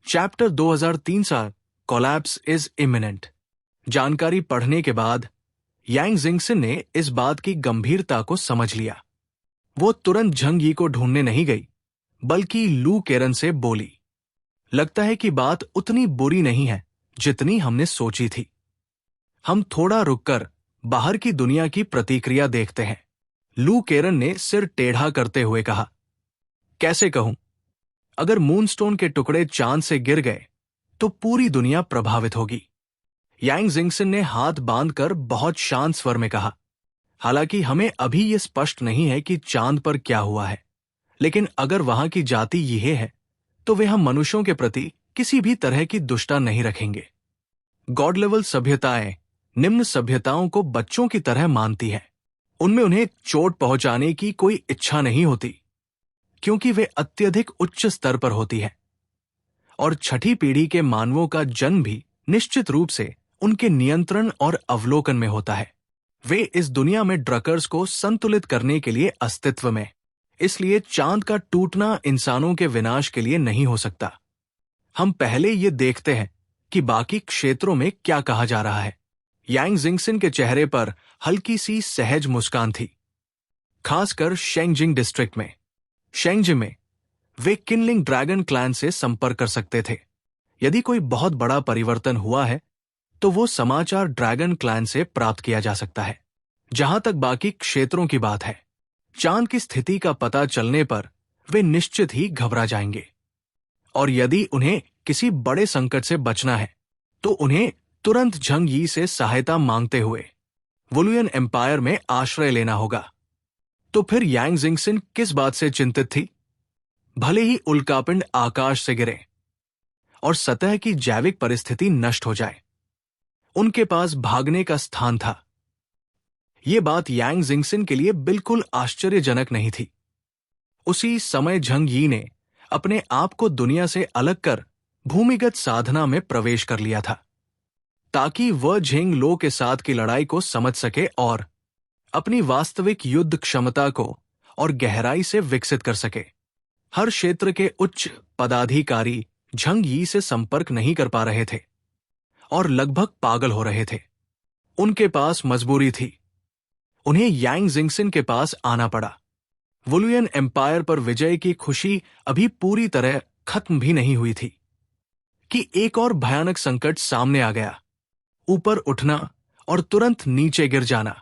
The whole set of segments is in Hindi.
Chapter 2003 collapse is imminent. जानकारी पढ़ने के बाद यांग जिंगसन ने इस बात की गंभीरता को समझ लिया। वो तुरंत झंग यी को ढूंढने नहीं गई, बल्कि लू केरन से बोली, लगता है कि बात उतनी बुरी नहीं है जितनी हमने सोची थी। हम थोड़ा रुककर बाहर की दुनिया की प्रतिक्रिया देखते हैं। लू केरन ने सिर टेढ़ा करते हुए कहा, कैसे कहूं? अगर मूनस्टोन के टुकड़े चांद से गिर गए तो पूरी दुनिया प्रभावित होगी। यांग जिंगसन ने हाथ बांधकर बहुत शांत स्वर में कहा, हालांकि हमें अभी यह स्पष्ट नहीं है कि चांद पर क्या हुआ है, लेकिन अगर वहां की जाति यह है तो वे हम मनुष्यों के प्रति किसी भी तरह की दुष्टता नहीं रखेंगे। गॉड लेवल सभ्यताएं निम्न सभ्यताओं को बच्चों की तरह मानती हैं। उनमें उन्हें चोट पहुंचाने की कोई इच्छा नहीं होती, क्योंकि वे अत्यधिक उच्च स्तर पर होती है। और छठी पीढ़ी के मानवों का जन्म भी निश्चित रूप से उनके नियंत्रण और अवलोकन में होता है। वे इस दुनिया में ड्रकर्स को संतुलित करने के लिए अस्तित्व में, इसलिए चांद का टूटना इंसानों के विनाश के लिए नहीं हो सकता। हम पहले ये देखते हैं कि बाकी क्षेत्रों में क्या कहा जा रहा है। यांग जिंगसन के चेहरे पर हल्की सी सहज मुस्कान थी, खासकर शेंगजिंग डिस्ट्रिक्ट में। शेंगजिंग में वे किनलिंग ड्रैगन क्लैन से संपर्क कर सकते थे। यदि कोई बहुत बड़ा परिवर्तन हुआ है तो वो समाचार ड्रैगन क्लैन से प्राप्त किया जा सकता है। जहां तक बाकी क्षेत्रों की बात है, चांद की स्थिति का पता चलने पर वे निश्चित ही घबरा जाएंगे, और यदि उन्हें किसी बड़े संकट से बचना है तो उन्हें तुरंत झंग यी से सहायता मांगते हुए वुलुयन एम्पायर में आश्रय लेना होगा। तो फिर यांग जिंगसन किस बात से चिंतित थी? भले ही उल्कापिंड आकाश से गिरे और सतह की जैविक परिस्थिति नष्ट हो जाए, उनके पास भागने का स्थान था। यह बात यांग जिंगसन के लिए बिल्कुल आश्चर्यजनक नहीं थी। उसी समय झंग यी ने अपने आप को दुनिया से अलग कर भूमिगत साधना में प्रवेश कर लिया था, ताकि वह झेंग लो के साथ की लड़ाई को समझ सके और अपनी वास्तविक युद्ध क्षमता को और गहराई से विकसित कर सके। हर क्षेत्र के उच्च पदाधिकारी झंग यी से संपर्क नहीं कर पा रहे थे और लगभग पागल हो रहे थे। उनके पास मजबूरी थी, उन्हें यांग जिंगसन के पास आना पड़ा। वुलुयन एम्पायर पर विजय की खुशी अभी पूरी तरह खत्म भी नहीं हुई थी कि एक और भयानक संकट सामने आ गया। ऊपर उठना और तुरंत नीचे गिर जाना,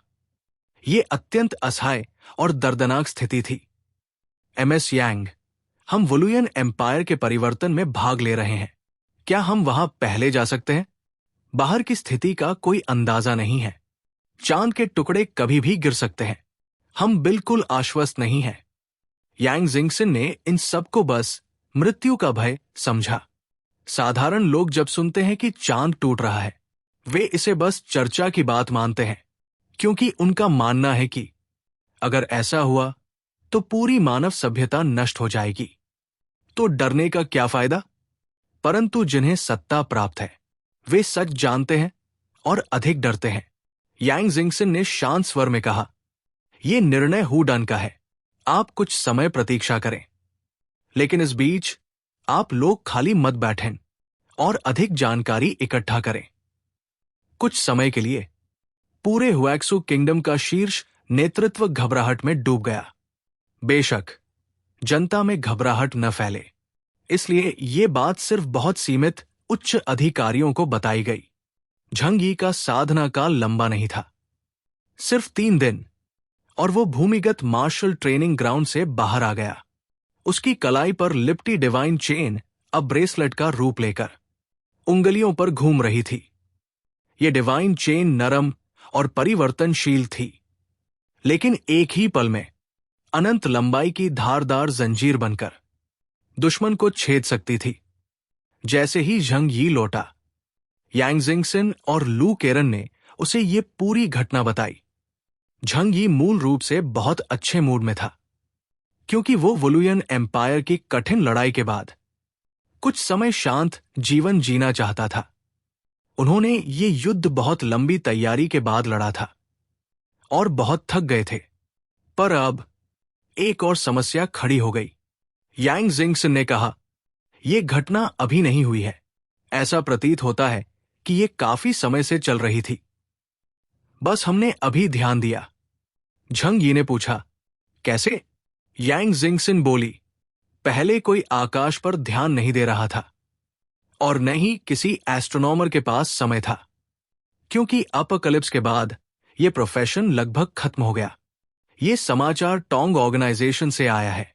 यह अत्यंत असहाय और दर्दनाक स्थिति थी। एमएस यांग, हम वुलुयन एम्पायर के परिवर्तन में भाग ले रहे हैं। क्या हम वहां पहले जा सकते हैं? बाहर की स्थिति का कोई अंदाजा नहीं है। चांद के टुकड़े कभी भी गिर सकते हैं। हम बिल्कुल आश्वस्त नहीं हैं। यांग जिंगसन ने इन सबको बस मृत्यु का भय समझा। साधारण लोग जब सुनते हैं कि चांद टूट रहा है, वे इसे बस चर्चा की बात मानते हैं, क्योंकि उनका मानना है कि अगर ऐसा हुआ तो पूरी मानव सभ्यता नष्ट हो जाएगी। तो डरने का क्या फायदा? परंतु जिन्हें सत्ता प्राप्त है, वे सच जानते हैं और अधिक डरते हैं। यांग जिंगसन ने शांत स्वर में कहा, यह निर्णय हू डन का है। आप कुछ समय प्रतीक्षा करें, लेकिन इस बीच आप लोग खाली मत बैठें और अधिक जानकारी इकट्ठा करें। कुछ समय के लिए पूरे हुएक्सू किंगडम का शीर्ष नेतृत्व घबराहट में डूब गया। बेशक जनता में घबराहट न फैले, इसलिए ये बात सिर्फ बहुत सीमित उच्च अधिकारियों को बताई गई। झंग यी का साधना काल लंबा नहीं था, सिर्फ 3 दिन, और वो भूमिगत मार्शल ट्रेनिंग ग्राउंड से बाहर आ गया। उसकी कलाई पर लिपटी डिवाइन चेन अब ब्रेसलेट का रूप लेकर उंगलियों पर घूम रही थी। ये डिवाइन चेन नरम और परिवर्तनशील थी, लेकिन एक ही पल में अनंत लंबाई की धारदार जंजीर बनकर दुश्मन को छेद सकती थी। जैसे ही झंग यी लौटा, यांग जिंगसन और लू केरन ने उसे ये पूरी घटना बताई। झंग यी मूल रूप से बहुत अच्छे मूड में था, क्योंकि वो वुलुयन एम्पायर की कठिन लड़ाई के बाद कुछ समय शांत जीवन जीना चाहता था। उन्होंने ये युद्ध बहुत लंबी तैयारी के बाद लड़ा था और बहुत थक गए थे। पर अब एक और समस्या खड़ी हो गई। यांग जिंगसन ने कहा, ये घटना अभी नहीं हुई है। ऐसा प्रतीत होता है कि ये काफी समय से चल रही थी, बस हमने अभी ध्यान दिया। झंग यी ने पूछा, कैसे? यांग जिंगसिन बोली, पहले कोई आकाश पर ध्यान नहीं दे रहा था और न ही किसी एस्ट्रोनॉमर के पास समय था, क्योंकि अपोकलिप्स के बाद यह प्रोफेशन लगभग खत्म हो गया। ये समाचार टोंग ऑर्गेनाइजेशन से आया है,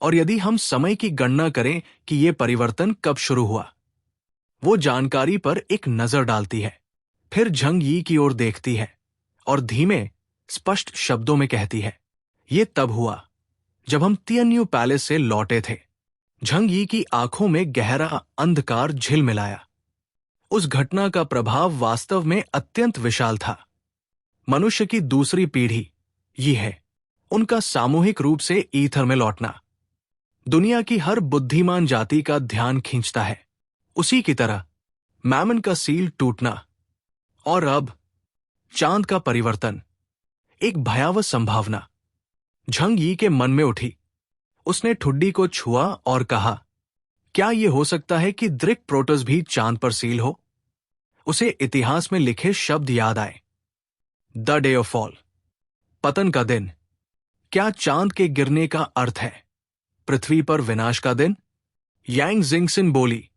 और यदि हम समय की गणना करें कि यह परिवर्तन कब शुरू हुआ, वो जानकारी पर एक नजर डालती है, फिर झंग यी की ओर देखती है और धीमे स्पष्ट शब्दों में कहती है, ये तब हुआ जब हम तियन्यू पैलेस से लौटे थे। झंग यी की आंखों में गहरा अंधकार झिलमिलाया। उस घटना का प्रभाव वास्तव में अत्यंत विशाल था। मनुष्य की दूसरी पीढ़ी ये है, उनका सामूहिक रूप से ईथर में लौटना दुनिया की हर बुद्धिमान जाति का ध्यान खींचता है। उसी की तरह मैमन का सील टूटना और अब चांद का परिवर्तन, एक भयावह संभावना झंग यी के मन में उठी। उसने ठुड्डी को छुआ और कहा, क्या यह हो सकता है कि द्रिक प्रोटस भी चांद पर सील हो? उसे इतिहास में लिखे शब्द याद आए, द डे ऑफ फॉल, पतन का दिन। क्या चांद के गिरने का अर्थ है पृथ्वी पर विनाश का दिन? यांग जिंगसिन बोली,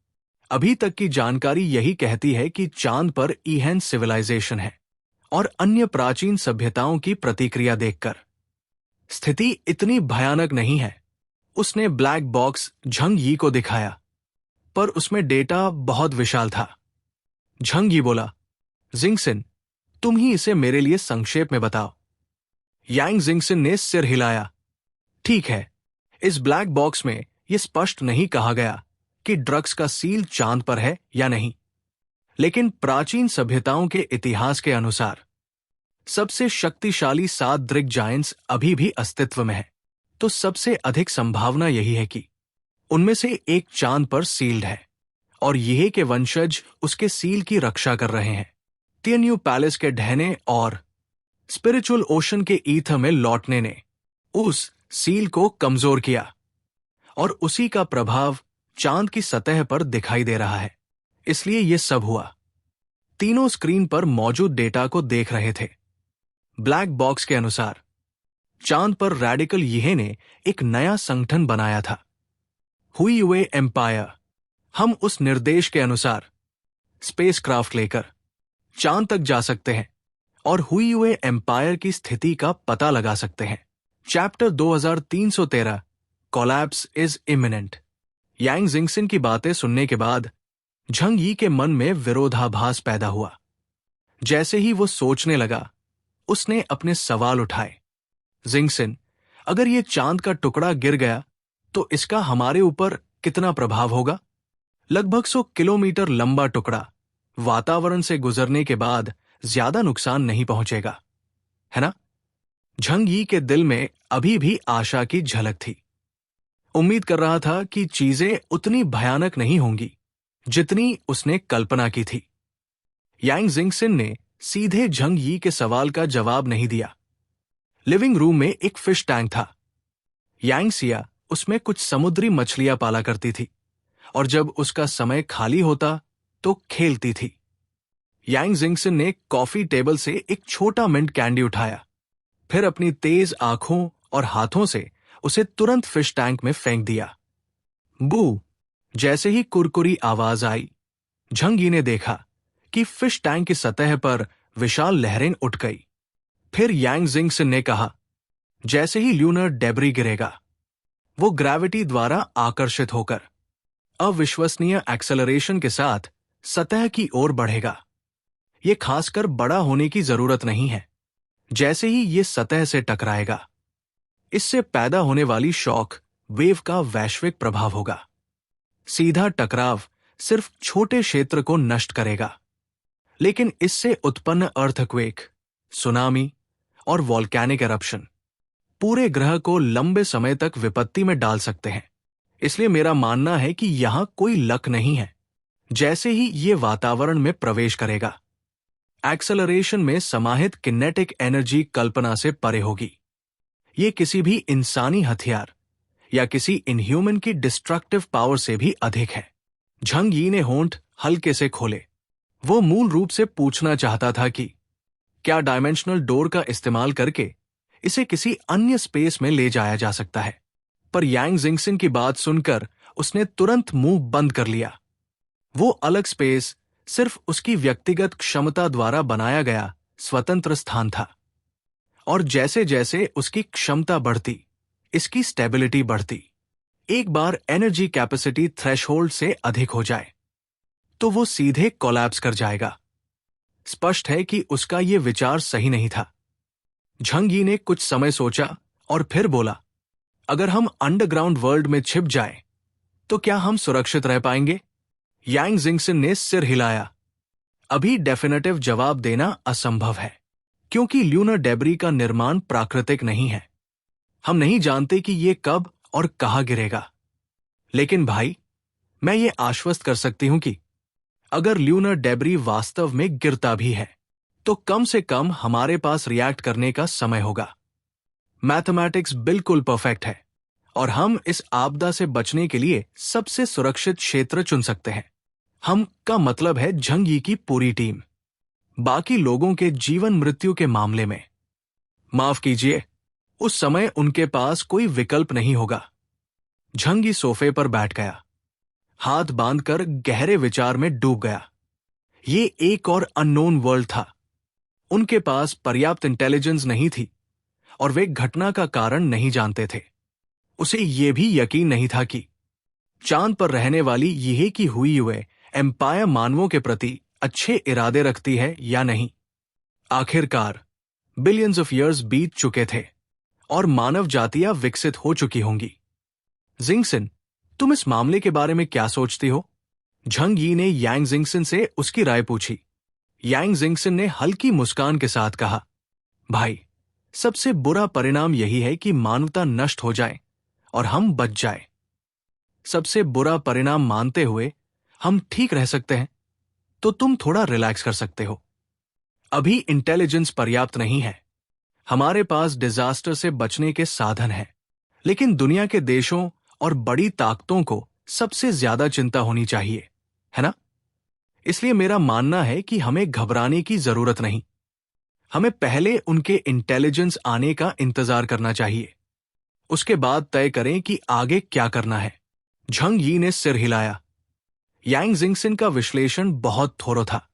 अभी तक की जानकारी यही कहती है कि चांद पर ईहन सिविलाइजेशन है और अन्य प्राचीन सभ्यताओं की प्रतिक्रिया देखकर स्थिति इतनी भयानक नहीं है। उसने ब्लैक बॉक्स झंग यी को दिखाया, पर उसमें डेटा बहुत विशाल था। झंग यी बोला, जिंगसिन, तुम ही इसे मेरे लिए संक्षेप में बताओ। यांग जिंगसिन ने सिर हिलाया, ठीक है, इस ब्लैक बॉक्स में यह स्पष्ट नहीं कहा गया कि ड्रग्स का सील चांद पर है या नहीं, लेकिन प्राचीन सभ्यताओं के इतिहास के अनुसार सबसे शक्तिशाली 7 द्रिक जायंट्स अभी भी अस्तित्व में है, तो सबसे अधिक संभावना यही है कि उनमें से एक चांद पर सील्ड है और यह के वंशज उसके सील की रक्षा कर रहे हैं। तियन्यू पैलेस के ढहने और स्पिरिचुअल ओशन के ईथर में लौटने ने उस सील को कमजोर किया और उसी का प्रभाव चांद की सतह पर दिखाई दे रहा है। इसलिए यह सब हुआ। तीनों स्क्रीन पर मौजूद डेटा को देख रहे थे। ब्लैक बॉक्स के अनुसार चांद पर रेडिकल यह ने एक नया संगठन बनाया था, हुई एम्पायर। हम उस निर्देश के अनुसार स्पेसक्राफ्ट लेकर चांद तक जा सकते हैं और हुई एम्पायर की स्थिति का पता लगा सकते हैं। Chapter 2313, collapse is imminent. Yang Jingxin की बातें सुनने के बाद झंग यी के मन में विरोधाभास पैदा हुआ। जैसे ही वो सोचने लगा, उसने अपने सवाल उठाए। जिंगसिन, अगर ये चांद का टुकड़ा गिर गया तो इसका हमारे ऊपर कितना प्रभाव होगा? लगभग 100 किलोमीटर लंबा टुकड़ा वातावरण से गुजरने के बाद ज्यादा नुकसान नहीं पहुंचेगा, है ना? झंग यी के दिल में अभी भी आशा की झलक थी। उम्मीद कर रहा था कि चीजें उतनी भयानक नहीं होंगी जितनी उसने कल्पना की थी। यांग जिंगसिन ने सीधे झंग यी के सवाल का जवाब नहीं दिया। लिविंग रूम में एक फिश टैंक था। यांग सिया उसमें कुछ समुद्री मछलियां पाला करती थी और जब उसका समय खाली होता तो खेलती थी। यांग जिंगसिन ने कॉफी टेबल से एक छोटा मिंट कैंडी उठाया, फिर अपनी तेज आंखों और हाथों से उसे तुरंत फिश टैंक में फेंक दिया। बू! जैसे ही कुरकुरी आवाज आई, झंग यी ने देखा कि फिश टैंक की सतह पर विशाल लहरें उठ गई। फिर यांग जिंगसिन ने कहा, जैसे ही ल्यूनर डेब्री गिरेगा, वो ग्रेविटी द्वारा आकर्षित होकर अविश्वसनीय एक्सेलरेशन के साथ सतह की ओर बढ़ेगा। ये खासकर बड़ा होने की जरूरत नहीं है। जैसे ही ये सतह से टकराएगा, इससे पैदा होने वाली शॉक वेव का वैश्विक प्रभाव होगा। सीधा टकराव सिर्फ छोटे क्षेत्र को नष्ट करेगा, लेकिन इससे उत्पन्न अर्थक्वेक, सुनामी और वॉल्केनिक एरप्शन पूरे ग्रह को लंबे समय तक विपत्ति में डाल सकते हैं। इसलिए मेरा मानना है कि यहां कोई लक नहीं है। जैसे ही ये वातावरण में प्रवेश करेगा, एक्सेलरेशन में समाहित किनेटिक एनर्जी कल्पना से परे होगी। ये किसी भी इंसानी हथियार या किसी इनह्यूमन की डिस्ट्रक्टिव पावर से भी अधिक है। झंग यी ने होंठ हल्के से खोले। वो मूल रूप से पूछना चाहता था कि क्या डायमेंशनल डोर का इस्तेमाल करके इसे किसी अन्य स्पेस में ले जाया जा सकता है। पर यांग जिंगसन की बात सुनकर उसने तुरंत मुंह बंद कर लिया। वो अलग स्पेस सिर्फ उसकी व्यक्तिगत क्षमता द्वारा बनाया गया स्वतंत्र स्थान था, और जैसे जैसे उसकी क्षमता बढ़ती, इसकी स्टेबिलिटी बढ़ती। एक बार एनर्जी कैपेसिटी थ्रेशहोल्ड से अधिक हो जाए तो वो सीधे कोलैप्स कर जाएगा। स्पष्ट है कि उसका ये विचार सही नहीं था। झंग यी ने कुछ समय सोचा और फिर बोला, अगर हम अंडरग्राउंड वर्ल्ड में छिप जाएं, तो क्या हम सुरक्षित रह पाएंगे? यांग जिंगसन ने सिर हिलाया। अभी डेफिनेटिव जवाब देना असंभव है, क्योंकि ल्यूनर डेब्री का निर्माण प्राकृतिक नहीं है। हम नहीं जानते कि ये कब और कहां गिरेगा। लेकिन भाई, मैं ये आश्वस्त कर सकती हूं कि अगर ल्यूनर डेब्री वास्तव में गिरता भी है, तो कम से कम हमारे पास रिएक्ट करने का समय होगा। मैथमेटिक्स बिल्कुल परफेक्ट है, और हम इस आपदा से बचने के लिए सबसे सुरक्षित क्षेत्र चुन सकते हैं। हम का मतलब है झंग यी की पूरी टीम। बाकी लोगों के जीवन मृत्यु के मामले में, माफ कीजिए, उस समय उनके पास कोई विकल्प नहीं होगा। झंग यी सोफे पर बैठ गया, हाथ बांधकर गहरे विचार में डूब गया। ये एक और अननोन वर्ल्ड था। उनके पास पर्याप्त इंटेलिजेंस नहीं थी और वे घटना का कारण नहीं जानते थे। उसे यह भी यकीन नहीं था कि चांद पर रहने वाली यह की हुई हुए एम्पायर मानवों के प्रति अच्छे इरादे रखती है या नहीं। आखिरकार बिलियंस ऑफ ईयर्स बीत चुके थे और मानव जातियां विकसित हो चुकी होंगी। जिंगसन, तुम इस मामले के बारे में क्या सोचती हो? झंग यी ने यांग जिंगसन से उसकी राय पूछी। यांग जिंगसन ने हल्की मुस्कान के साथ कहा, भाई, सबसे बुरा परिणाम यही है कि मानवता नष्ट हो जाए और हम बच जाए। सबसे बुरा परिणाम मानते हुए हम ठीक रह सकते हैं, तो तुम थोड़ा रिलैक्स कर सकते हो। अभी इंटेलिजेंस पर्याप्त नहीं है। हमारे पास डिजास्टर से बचने के साधन हैं, लेकिन दुनिया के देशों और बड़ी ताकतों को सबसे ज्यादा चिंता होनी चाहिए, है ना? इसलिए मेरा मानना है कि हमें घबराने की जरूरत नहीं। हमें पहले उनके इंटेलिजेंस आने का इंतजार करना चाहिए। उसके बाद तय करें कि आगे क्या करना है। झंग यी ने सिर हिलाया। यांग जिंगसन का विश्लेषण बहुत थोरो था।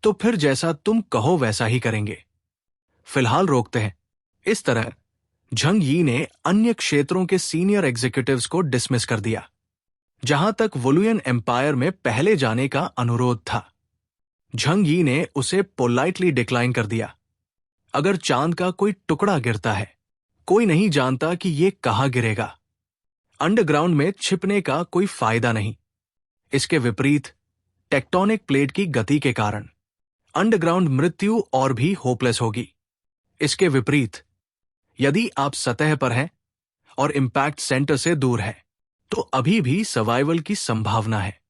तो फिर जैसा तुम कहो वैसा ही करेंगे। फिलहाल रोकते हैं। इस तरह झंग यी ने अन्य क्षेत्रों के सीनियर एग्जीक्यूटिव्स को डिसमिस कर दिया। जहां तक वुलुयन एम्पायर में पहले जाने का अनुरोध था, झंग यी ने उसे पोलाइटली डिक्लाइन कर दिया। अगर चांद का कोई टुकड़ा गिरता है, कोई नहीं जानता कि यह कहां गिरेगा। अंडरग्राउंड में छिपने का कोई फायदा नहीं। इसके विपरीत, टेक्टोनिक प्लेट की गति के कारण अंडरग्राउंड मृत्यु और भी होपलेस होगी। इसके विपरीत, यदि आप सतह पर हैं और इंपैक्ट सेंटर से दूर है, तो अभी भी सर्वाइवल की संभावना है।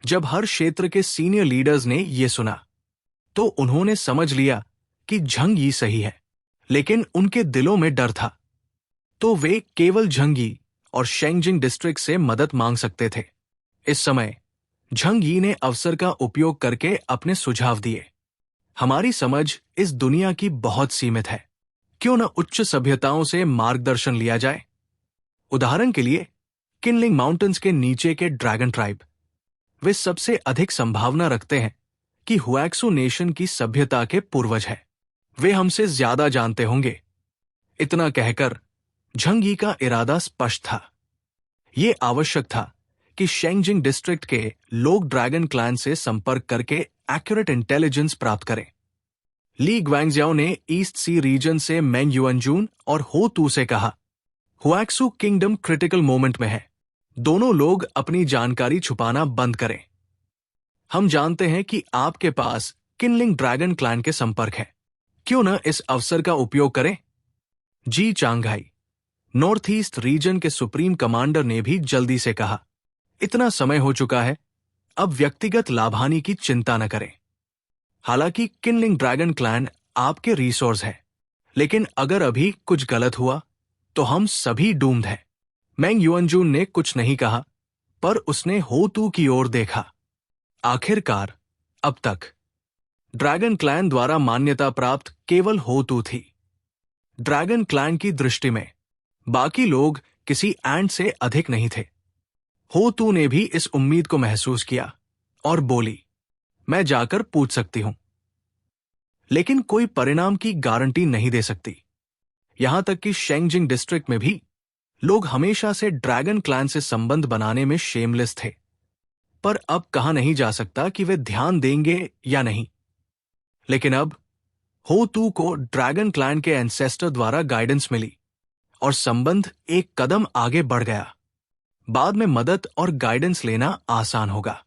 जब हर क्षेत्र के सीनियर लीडर्स ने यह सुना, तो उन्होंने समझ लिया कि झंग यी सही है, लेकिन उनके दिलों में डर था। तो वे केवल झंग यी और शेंगजिंग डिस्ट्रिक्ट से मदद मांग सकते थे। इस समय झंग यी ने अवसर का उपयोग करके अपने सुझाव दिए। हमारी समझ इस दुनिया की बहुत सीमित है। क्यों न उच्च सभ्यताओं से मार्गदर्शन लिया जाए? उदाहरण के लिए, किनलिंग माउंटेन्स के नीचे के ड्रैगन ट्राइब, वे सबसे अधिक संभावना रखते हैं कि हुएक्सू नेशन की सभ्यता के पूर्वज है। वे हमसे ज्यादा जानते होंगे। इतना कहकर झंग यी का इरादा स्पष्ट था। यह आवश्यक था कि शेंगजिंग डिस्ट्रिक्ट के लोग ड्रैगन क्लैन से संपर्क करके एक्यूरेट इंटेलिजेंस प्राप्त करें। ली ग्वांगजियाओ ने ईस्ट सी रीजन से मेंग युअनजून और हो तू से कहा, हुएक्सू किंगडम क्रिटिकल मोमेंट में है। दोनों लोग अपनी जानकारी छुपाना बंद करें। हम जानते हैं कि आपके पास किनलिंग ड्रैगन क्लैन के संपर्क है। क्यों न इस अवसर का उपयोग करें? जी चांगहाई, नॉर्थ ईस्ट रीजन के सुप्रीम कमांडर ने भी जल्दी से कहा, इतना समय हो चुका है, अब व्यक्तिगत लाभानी की चिंता न करें। हालांकि किनलिंग ड्रैगन क्लैन आपके रिसोर्स है, लेकिन अगर अभी कुछ गलत हुआ तो हम सभी डूम्ड हैं। मेंग युअनजून ने कुछ नहीं कहा, पर उसने हो तू की ओर देखा। आखिरकार अब तक ड्रैगन क्लैन द्वारा मान्यता प्राप्त केवल हो तू थी। ड्रैगन क्लैन की दृष्टि में बाकी लोग किसी एंट से अधिक नहीं थे। हो तू ने भी इस उम्मीद को महसूस किया और बोली, मैं जाकर पूछ सकती हूं, लेकिन कोई परिणाम की गारंटी नहीं दे सकती। यहां तक कि शेंगजिंग डिस्ट्रिक्ट में भी लोग हमेशा से ड्रैगन क्लैन से संबंध बनाने में शेमलेस थे, पर अब कहा नहीं जा सकता कि वे ध्यान देंगे या नहीं। लेकिन अब हो तू को ड्रैगन क्लैन के एंसेस्टर द्वारा गाइडेंस मिली और संबंध एक कदम आगे बढ़ गया। बाद में मदद और गाइडेंस लेना आसान होगा,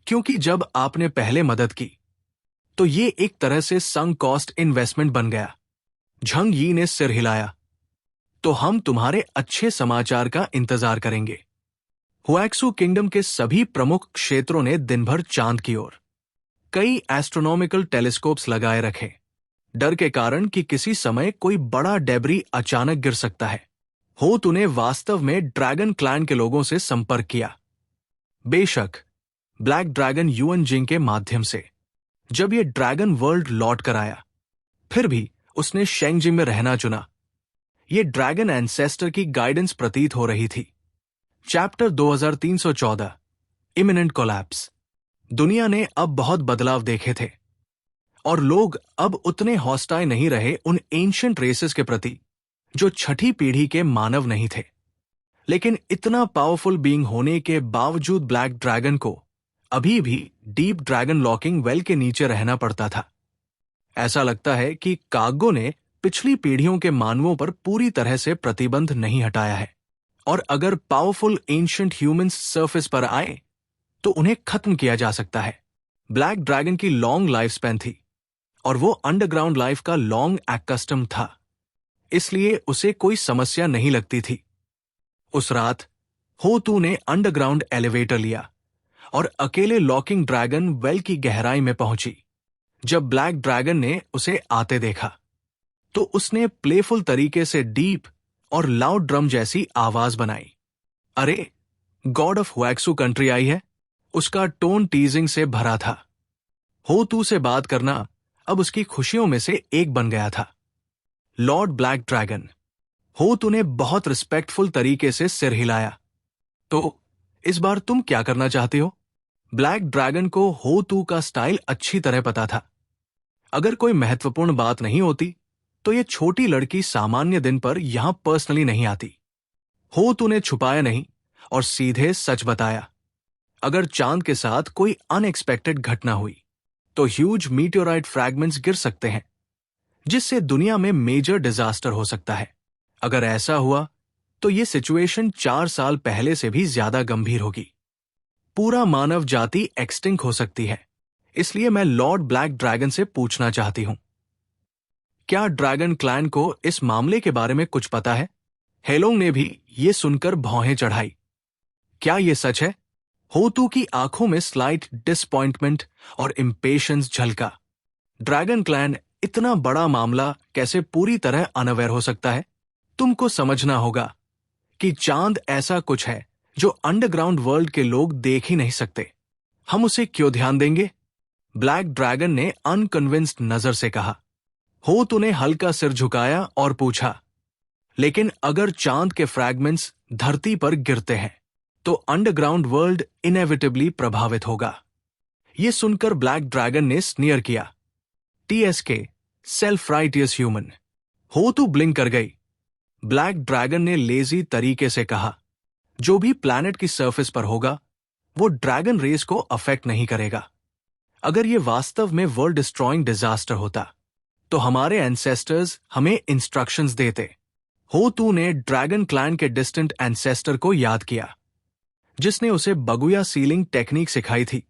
क्योंकि जब आपने पहले मदद की तो ये एक तरह से संक कॉस्ट इन्वेस्टमेंट बन गया। झंग यी ने सिर हिलाया। तो हम तुम्हारे अच्छे समाचार का इंतजार करेंगे। हुएक्सू किंगडम के सभी प्रमुख क्षेत्रों ने दिन भर चांद की ओर कई एस्ट्रोनॉमिकल टेलीस्कोप्स लगाए रखे, डर के कारण कि किसी समय कोई बड़ा डेब्री अचानक गिर सकता है। हो तूने वास्तव में ड्रैगन क्लैन के लोगों से संपर्क किया, बेशक ब्लैक ड्रैगन युअनजिंग के माध्यम से। जब यह ड्रैगन वर्ल्ड लौट कर आया, फिर भी उसने शेंगजिंग में रहना चुना। यह ड्रैगन एंसेस्टर की गाइडेंस प्रतीत हो रही थी। Chapter 2314 imminent collapse. दुनिया ने अब बहुत बदलाव देखे थे और लोग अब उतने हॉस्टाइल नहीं रहे उन एंशिएंट रेसेस के प्रति जो छठी पीढ़ी के मानव नहीं थे। लेकिन इतना पावरफुल बीइंग होने के बावजूद ब्लैक ड्रैगन को अभी भी डीप ड्रैगन लॉकिंग वेल के नीचे रहना पड़ता था। ऐसा लगता है कि काग्गो ने पिछली पीढ़ियों के मानवों पर पूरी तरह से प्रतिबंध नहीं हटाया है, और अगर पावरफुल एंशिएंट ह्यूमंस सरफेस पर आए तो उन्हें खत्म किया जा सकता है। ब्लैक ड्रैगन की लॉन्ग लाइफ स्पैन थी और वो अंडरग्राउंड लाइफ का लॉन्ग एक्कस्टम था, इसलिए उसे कोई समस्या नहीं लगती थी। उस रात हो तू ने अंडरग्राउंड एलिवेटर लिया और अकेले लॉकिंग ड्रैगन वेल की गहराई में पहुंची। जब ब्लैक ड्रैगन ने उसे आते देखा तो उसने प्लेफुल तरीके से डीप और लाउड ड्रम जैसी आवाज बनाई। अरे, गॉड ऑफ हुएक्सू कंट्री आई है। उसका टोन टीजिंग से भरा था। हो तू से बात करना अब उसकी खुशियों में से एक बन गया था। Lord black dragon. हो तू ने बहुत रिस्पेक्टफुल तरीके से सिर हिलाया। तो इस बार तुम क्या करना चाहते हो? ब्लैक ड्रैगन को हो तू का स्टाइल अच्छी तरह पता था। अगर कोई महत्वपूर्ण बात नहीं होती तो ये छोटी लड़की सामान्य दिन पर यहां पर्सनली नहीं आती। हो तू ने छुपाया नहीं और सीधे सच बताया। अगर चांद के साथ कोई अनएक्सपेक्टेड घटना हुई तो ह्यूज मीटियोराइट फ्रैगमेंट्स गिर सकते हैं, जिससे दुनिया में मेजर डिजास्टर हो सकता है। अगर ऐसा हुआ तो यह सिचुएशन 4 साल पहले से भी ज्यादा गंभीर होगी। पूरा मानव जाति एक्सटिंक्ट हो सकती है। इसलिए मैं लॉर्ड ब्लैक ड्रैगन से पूछना चाहती हूं, क्या ड्रैगन क्लैन को इस मामले के बारे में कुछ पता है? हेलोंग ने भी ये सुनकर भौहें चढ़ाई। क्या यह सच है? हो तू की आंखों में स्लाइट डिसअपॉइंटमेंट और इम्पेशंस झलका। ड्रैगन क्लैन इतना बड़ा मामला कैसे पूरी तरह अनअवेयर हो सकता है? तुमको समझना होगा कि चांद ऐसा कुछ है जो अंडरग्राउंड वर्ल्ड के लोग देख ही नहीं सकते। हम उसे क्यों ध्यान देंगे? ब्लैक ड्रैगन ने अनकन्विंस्ड नजर से कहा। हो तूने हल्का सिर झुकाया और पूछा, लेकिन अगर चांद के फ्रैगमेंट्स धरती पर गिरते हैं तो अंडरग्राउंड वर्ल्ड इनएविटेबली प्रभावित होगा। यह सुनकर ब्लैक ड्रैगन ने स्नीयर किया। TSK, self righteous human. हो तू ब्लिंक कर गई। ब्लैक ड्रैगन ने लेजी तरीके से कहा, जो भी प्लैनेट की सरफेस पर होगा वो ड्रैगन रेस को अफेक्ट नहीं करेगा। अगर यह वास्तव में वर्ल्ड डिस्ट्रॉइंग डिजास्टर होता तो हमारे एंसेस्टर्स हमें इंस्ट्रक्शंस देते। हो तू ने ड्रैगन क्लैन के डिस्टेंट एंसेस्टर को याद किया, जिसने उसे बगुया सीलिंग टेक्निक सिखाई थी,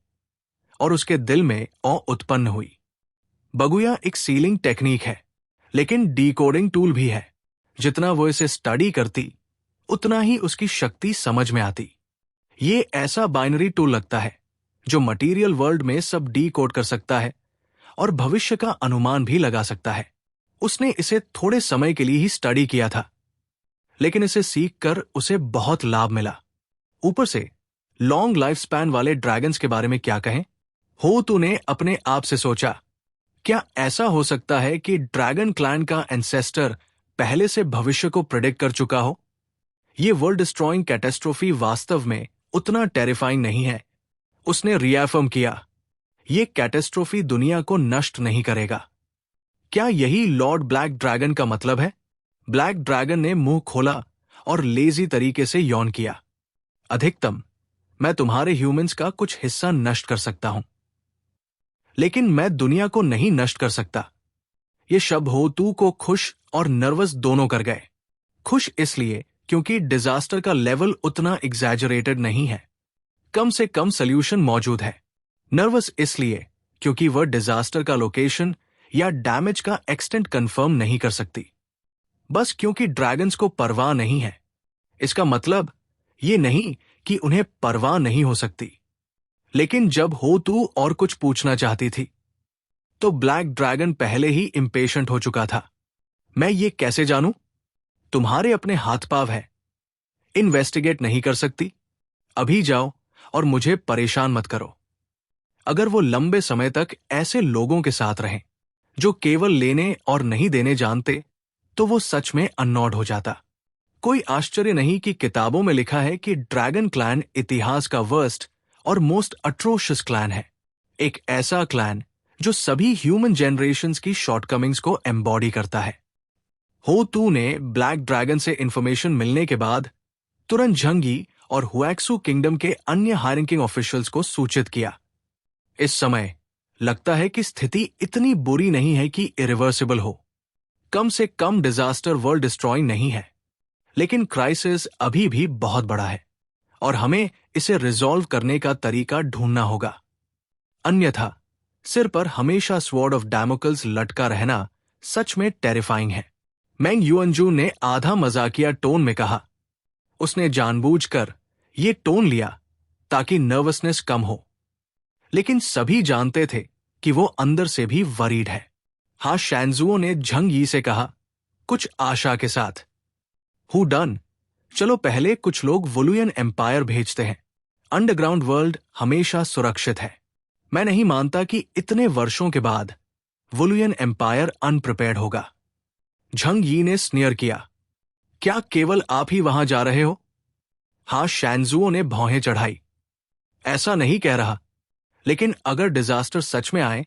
और उसके दिल में औ उत्पन्न हुई। बगुया एक सीलिंग टेक्निक है, लेकिन डीकोडिंग टूल भी है। जितना वो इसे स्टडी करती उतना ही उसकी शक्ति समझ में आती। ये ऐसा बाइनरी टूल लगता है जो मटेरियल वर्ल्ड में सब डीकोड कर सकता है और भविष्य का अनुमान भी लगा सकता है। उसने इसे थोड़े समय के लिए ही स्टडी किया था, लेकिन इसे सीखकर उसे बहुत लाभ मिला। ऊपर से लॉन्ग लाइफ स्पैन वाले ड्रैगन्स के बारे में क्या कहें। हो तूने अपने आप से सोचा, क्या ऐसा हो सकता है कि ड्रैगन क्लैन का एंसेस्टर पहले से भविष्य को प्रेडिक्ट कर चुका हो? ये वर्ल्ड डिस्ट्रॉइंग कैटेस्ट्रोफी वास्तव में उतना टेरिफाइंग नहीं है। उसने रिएफर्म किया, ये कैटेस्ट्रोफी दुनिया को नष्ट नहीं करेगा। क्या यही लॉर्ड ब्लैक ड्रैगन का मतलब है? ब्लैक ड्रैगन ने मुंह खोला और लेजी तरीके से यौन किया। अधिकतम मैं तुम्हारे ह्यूमंस का कुछ हिस्सा नष्ट कर सकता हूं, लेकिन मैं दुनिया को नहीं नष्ट कर सकता। ये शब हो तू को खुश और नर्वस दोनों कर गए। खुश इसलिए क्योंकि डिजास्टर का लेवल उतना एग्जैजरेटेड नहीं है, कम से कम सॉल्यूशन मौजूद है। नर्वस इसलिए क्योंकि वह डिजास्टर का लोकेशन या डैमेज का एक्सटेंट कंफर्म नहीं कर सकती, बस क्योंकि ड्रैगन्स को परवाह नहीं है। इसका मतलब ये नहीं कि उन्हें परवाह नहीं हो सकती। लेकिन जब हो तू और कुछ पूछना चाहती थी, तो ब्लैक ड्रैगन पहले ही इंपेशेंट हो चुका था। मैं ये कैसे जानूं? तुम्हारे अपने हाथ पाव है। इन्वेस्टिगेट नहीं कर सकती? अभी जाओ और मुझे परेशान मत करो। अगर वो लंबे समय तक ऐसे लोगों के साथ रहें जो केवल लेने और नहीं देने जानते, तो वो सच में अननॉड हो जाता। कोई आश्चर्य नहीं कि किताबों में लिखा है कि ड्रैगन क्लैन इतिहास का वर्स्ट और मोस्ट अट्रोशियस क्लैन है। एक ऐसा क्लैन जो सभी ह्यूमन जनरेशंस की शॉर्टकमिंग्स को एम्बॉडी करता है। हो तू ने ब्लैक ड्रैगन से इंफॉर्मेशन मिलने के बाद तुरंत झंगी और हुएक्सू किंगडम के अन्य हाई रैंकिंग ऑफिशियल्स को सूचित किया। इस समय लगता है कि स्थिति इतनी बुरी नहीं है कि इरिवर्सिबल हो। कम से कम डिजास्टर वर्ल्ड डिस्ट्रॉइंग नहीं है, लेकिन क्राइसिस अभी भी बहुत बड़ा है और हमें इसे रिजॉल्व करने का तरीका ढूंढना होगा। अन्यथा सिर पर हमेशा स्वॉर्ड ऑफ डैमोकल्स लटका रहना सच में टेरिफाइंग है। मैंग युअनजू ने आधा मजाकिया टोन में कहा। उसने जानबूझकर ये टोन लिया ताकि नर्वसनेस कम हो, लेकिन सभी जानते थे कि वो अंदर से भी वरीड है। हाँ, शैनजुओ ने झंग यी से कहा, कुछ आशा के साथ। Who done? चलो पहले कुछ लोग वुलुयन एम्पायर भेजते हैं। अंडरग्राउंड वर्ल्ड हमेशा सुरक्षित है। मैं नहीं मानता कि इतने वर्षों के बाद वुलुयन एम्पायर अनप्रिपेयर्ड होगा। झंग यी ने स्नियर किया, क्या केवल आप ही वहां जा रहे हो? हाँ, शैनजुओ ने भौहें चढ़ाई। ऐसा नहीं कह रहा, लेकिन अगर डिजास्टर सच में आए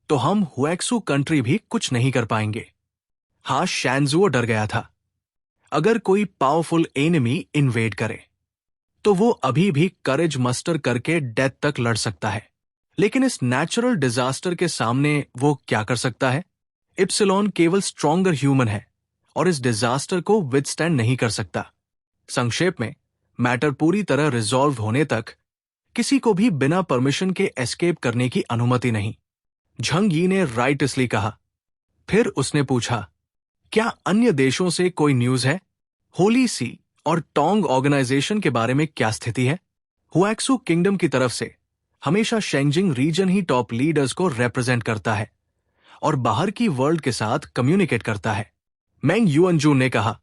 तो हम हुएक्सू कंट्री भी कुछ नहीं कर पाएंगे। हाँ, शैनजुओ डर गया था। अगर कोई पावरफुल एनिमी इन्वेड करे तो वो अभी भी करेज मस्टर करके डेथ तक लड़ सकता है, लेकिन इस नेचुरल डिजास्टर के सामने वो क्या कर सकता है? इप्सिलॉन केवल स्ट्रॉन्गर ह्यूमन है और इस डिजास्टर को विदस्टैंड नहीं कर सकता। संक्षेप में, मैटर पूरी तरह रिजॉल्व होने तक किसी को भी बिना परमिशन के एस्केप करने की अनुमति नहीं। झंग यी ने राइटसली कहा। फिर उसने पूछा, क्या अन्य देशों से कोई न्यूज है? होली सी और टोंग ऑर्गेनाइजेशन के बारे में क्या स्थिति है? हुएक्सू किंगडम की तरफ से हमेशा शेंजिंग रीजन ही टॉप लीडर्स को रिप्रेजेंट करता है और बाहर की वर्ल्ड के साथ कम्युनिकेट करता है। मैंग युअनजू ने कहा,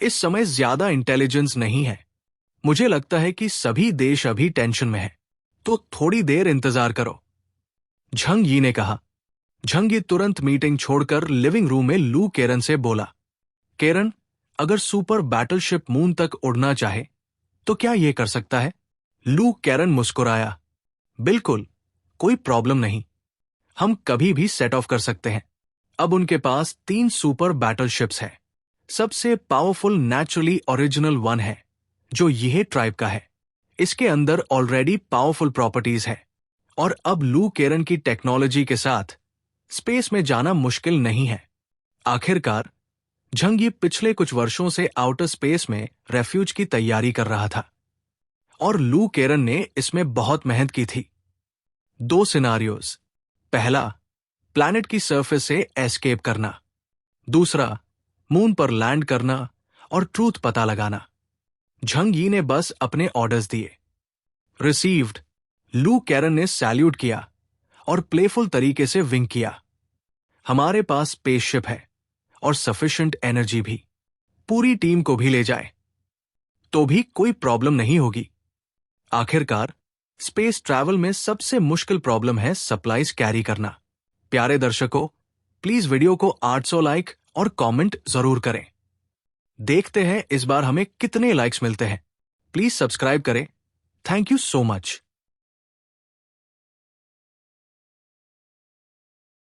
इस समय ज्यादा इंटेलिजेंस नहीं है। मुझे लगता है कि सभी देश अभी टेंशन में है, तो थोड़ी देर इंतजार करो। झंग यी ने कहा। झंग यी तुरंत मीटिंग छोड़कर लिविंग रूम में लू केरन से बोला, केरन, अगर सुपर बैटलशिप मून तक उड़ना चाहे तो क्या यह कर सकता है? लू केरन मुस्कुराया, बिल्कुल, कोई प्रॉब्लम नहीं। हम कभी भी सेट ऑफ कर सकते हैं। अब उनके पास 3 सुपर बैटलशिप्स है। सबसे पावरफुल नेचुरली ओरिजिनल वन है जो यह ट्राइब का है। इसके अंदर ऑलरेडी पावरफुल प्रॉपर्टीज है और अब लू केरन की टेक्नोलॉजी के साथ स्पेस में जाना मुश्किल नहीं है। आखिरकार झंग यी पिछले कुछ वर्षों से आउटर स्पेस में रेफ्यूज की तैयारी कर रहा था और लू केरन ने इसमें बहुत मेहनत की थी। 2 सिनारियोज, पहला, प्लैनेट की सरफेस से एस्केप करना। दूसरा, मून पर लैंड करना और ट्रूथ पता लगाना। झंग यी ने बस अपने ऑर्डर्स दिए। रिसीव्ड। लू केरन ने सैल्यूट किया और प्लेफुल तरीके से विंक किया। हमारे पास स्पेसशिप है और सफिशिएंट एनर्जी भी। पूरी टीम को भी ले जाए तो भी कोई प्रॉब्लम नहीं होगी। आखिरकार स्पेस ट्रैवल में सबसे मुश्किल प्रॉब्लम है सप्लाईज कैरी करना। प्यारे दर्शकों, प्लीज वीडियो को 800 लाइक और कमेंट जरूर करें। देखते हैं इस बार हमें कितने लाइक्स मिलते हैं। प्लीज सब्सक्राइब करें। Thank you so much.